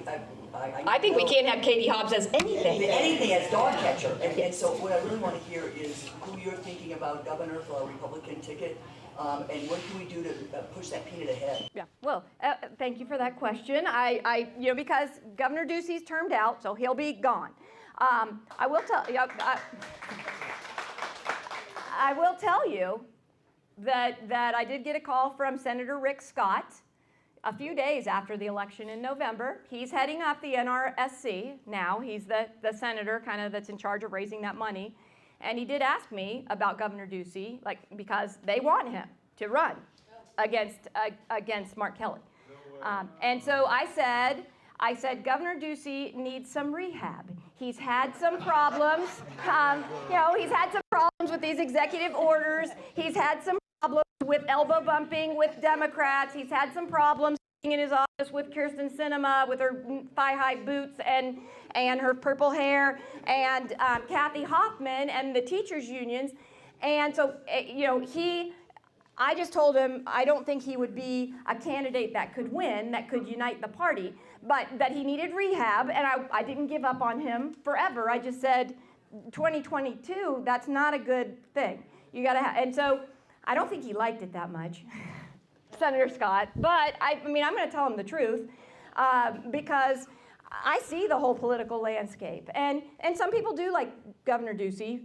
think we can't have Katie Hobbs as anything. Anything as dog catcher. And so what I really want to hear is who you're thinking about governor for our Republican ticket. And what can we do to push that peanut ahead? Yeah, well, thank you for that question. Because Governor Ducey's termed out, so he'll be gone. I will tell you that I did get a call from Senator Rick Scott a few days after the election in November. He's heading up the NRSC now. He's the senator kind of that's in charge of raising that money. And he did ask me about Governor Ducey, because they want him to run against Mark Kelly. And so I said, Governor Ducey needs some rehab. He's had some problems. He's had some problems with these executive orders. He's had some problems with elbow bumping with Democrats. He's had some problems in his office with Kirsten Sinema, with her thigh-high boots and her purple hair, and Kathy Hoffman and the teachers' unions. And so, I just told him I don't think he would be a candidate that could win, that could unite the party, but that he needed rehab, and I didn't give up on him forever. I just said, 2022, that's not a good thing. You gotta and so I don't think he liked it that much, Senator Scott, but I'm gonna tell him the truth, because I see the whole political landscape, and some people do like Governor Ducey,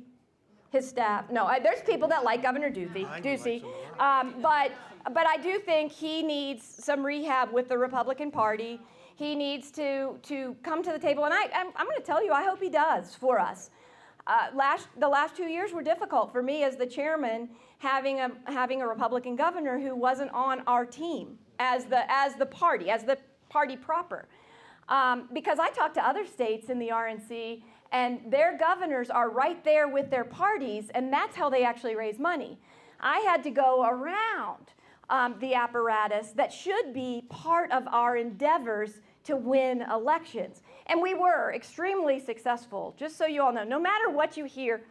his staff. No, there's people that like Governor Ducey, but I do think he needs some rehab with the Republican Party. He needs to come to the table, and I'm going to tell you, I hope he does for us. The last 2 years were difficult for me as the chairman, having a Republican governor who wasn't on our team as the party proper. Because I talked to other states in the RNC, and their governors are right there with their parties, and that's how they actually raise money. I had to go around the apparatus that should be part of our endeavors to win elections. And we were extremely successful, just so you all know. No matter what you hear,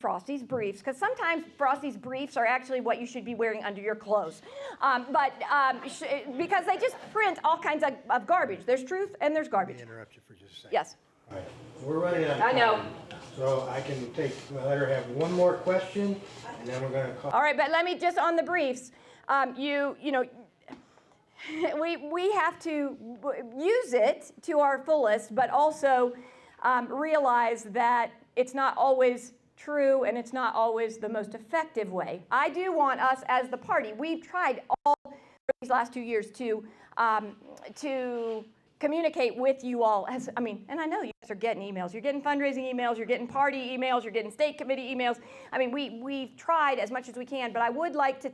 Frosty's briefs, because sometimes Frosty's briefs are actually what you should be wearing under your clothes. Because they just print all kinds of garbage. There's truth and there's garbage. Let me interrupt you for just a second. Yes. All right, we're running out of time. I know. So I can let her have one more question, and then we're going to call. All right, but let me just on the briefs. We have to use it to our fullest, but also realize that it's not always true and it's not always the most effective way. I do want us as the party, we've tried all these last 2 years to communicate with you all and I know you guys are getting emails, you're getting fundraising emails, you're getting party emails, you're getting state committee emails. We've tried as much as we can, but I would like to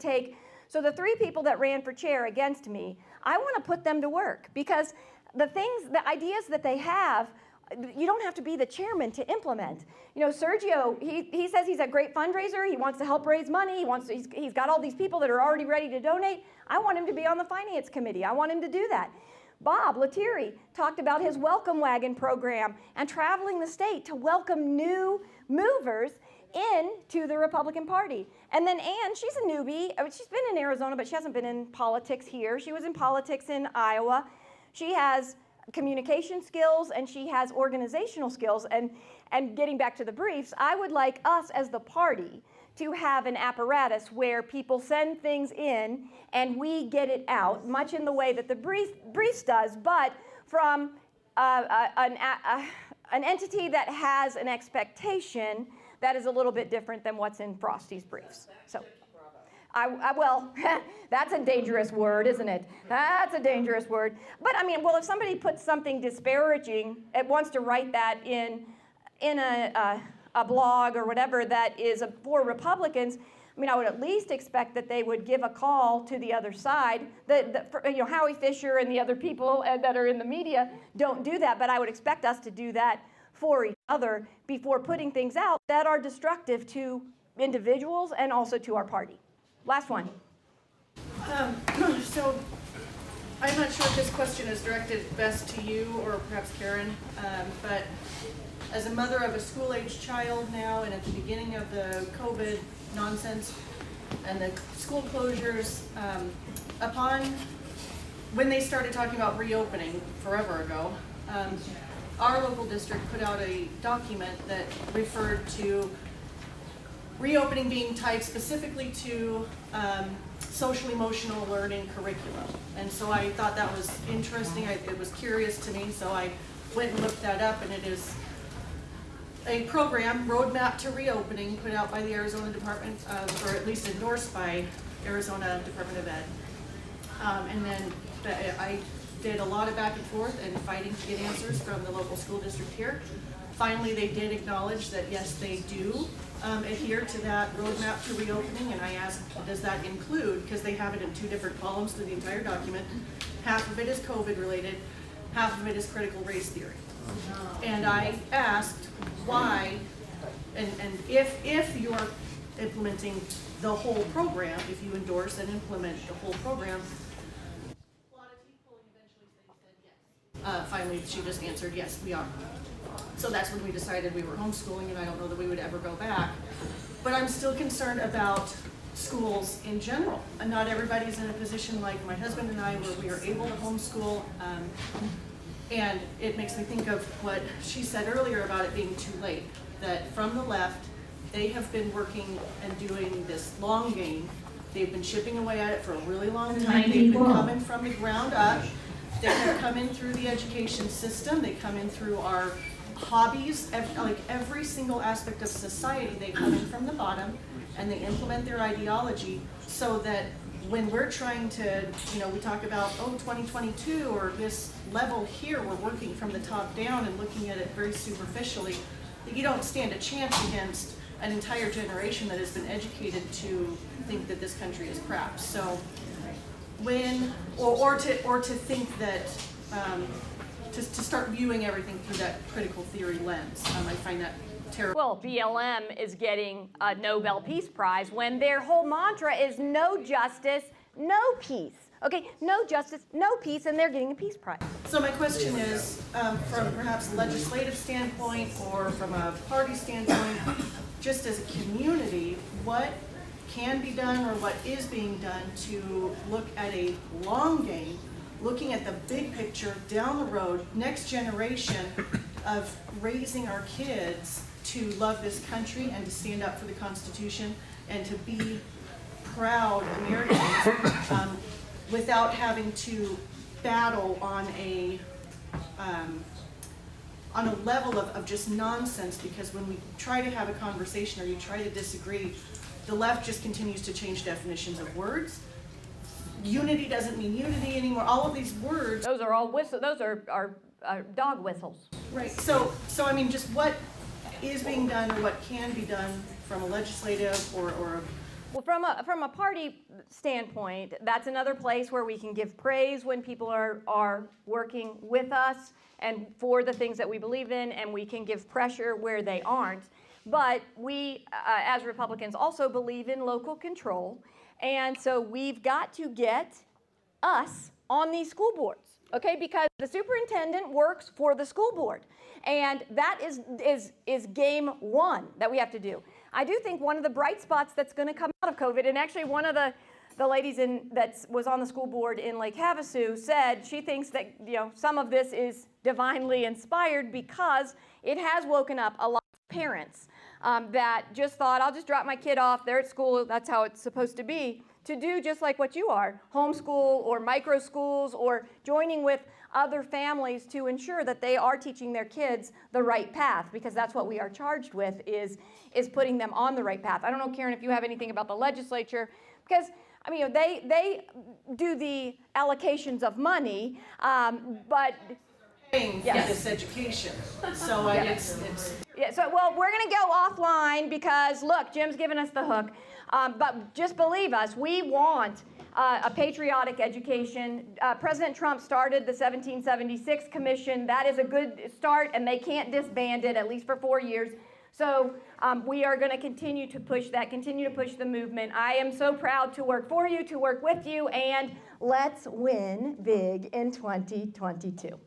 so the 3 people that ran for chair against me, I want to put them to work, because the ideas that they have You don't have to be the chairman to implement. You know, Sergio, he says he's a great fundraiser. He wants to help raise money. He's got all these people that are already ready to donate. I want him to be on the finance committee. I want him to do that. Bob Lettieri talked about his welcome wagon program and traveling the state to welcome new movers into the Republican Party. And then Ann, she's a newbie. I mean, she's been in Arizona, but she hasn't been in politics here. She was in politics in Iowa. She has communication skills and she has organizational skills. And getting back to the briefs, I would like us as the party to have an apparatus where people send things in and we get it out, much in the way that the briefs does, but from an entity that has an expectation that is a little bit different than what's in Frosty's briefs. So, well, that's a dangerous word, isn't it? That's a dangerous word. But I mean, well, if somebody puts something disparaging, it wants to write that in a blog or whatever that is for Republicans, I mean, I would at least expect that they would give a call to the other side. You know, Howie Fisher and the other people that are in the media don't do that, but I would expect us to do that for each other before putting things out that are destructive to individuals and also to our party. Last one. So I'm not sure if this question is directed best to you or perhaps Karen, but as a mother of a school-age child now and at the beginning of the COVID nonsense and the school closures, when they started talking about reopening forever ago, our local district put out a document that referred to reopening being tied specifically to social emotional learning curriculum. And so I thought that was interesting. It was curious to me, so I went and looked that up, and it is a program, Roadmap to Reopening, put out by the Arizona Department of, or at least endorsed by Arizona Department of Ed. And then I did a lot of back and forth and fighting to get answers from the local school district here. Finally, they did acknowledge that yes, they do adhere to that Roadmap to Reopening, and I asked, does that include, because they have it in two different columns through the entire document, half of it is COVID related, half of it is critical race theory. And I asked why, and if you are implementing the whole program, if you endorse and implement the whole program, a lot of people eventually said yes. Finally, she just answered, yes, we are. So that's when we decided we were homeschooling, and I don't know that we would ever go back. But I'm still concerned about schools in general. And not everybody's in a position like my husband and I where we are able to homeschool. And it makes me think of what she said earlier about it being too late. That from the left, they have been working and doing this long game. They've been chipping away at it for a really long time. They've been coming from the ground up. They have come in through the education system. They come in through our hobbies, like every single aspect of society. They come in from the bottom and they implement their ideology so that when we're trying to, you know, we talk about, oh, 2022 or this level here, we're working from the top down and looking at it very superficially. You don't stand a chance against an entire generation that has been educated to think that this country is crap. So when, or to think that, to start viewing everything through that critical theory lens, I find that terrible. Well, BLM is getting a Nobel Peace Prize when their whole mantra is no justice, no peace. Okay, no justice, no peace, and they're getting a peace prize. So my question is, from perhaps a legislative standpoint or from a party standpoint, just as a community, what can be done or what is being done to look at a long game, looking at the big picture down the road, next generation of raising our kids to love this country and to stand up for the Constitution and to be proud Americans without having to battle on a level of just nonsense, because when we try to have a conversation or you try to disagree, the left just continues to change definitions of words. Unity doesn't mean unity anymore. All of these words. Those are all whistles. Those are dog whistles. Right. So I mean, just what is being done or what can be done from a legislative or Well, from a party standpoint, that's another place where we can give praise when people are working with us and for the things that we believe in, and we can give pressure where they aren't. But we, as Republicans, also believe in local control, and so we've got to get us on these school boards, okay? Because the superintendent works for the school board, and that is game one that we have to do. I do think one of the bright spots that's going to come out of COVID, and actually one of the ladies that was on the school board in Lake Havasu said she thinks that some of this is divinely inspired because it has woken up a lot of parents that just thought, I'll just drop my kid off, they're at school, that's how it's supposed to be, to do just like what you are, homeschool or micro schools or joining with other families to ensure that they are teaching their kids the right path, because that's what we are charged with, is putting them on the right path. I don't know, Karen, if you have anything about the legislature, because I mean, they do the allocations of money, but paying for this education. So it's yeah. So well, we're going to go offline because look, Jim's giving us the hook. But just believe us, we want a patriotic education. President Trump started the 1776 Commission. That is a good start, and they can't disband it, at least for 4 years. So we are going to continue to push that, continue to push the movement. I am so proud to work for you, to work with you, and let's win big in 2022.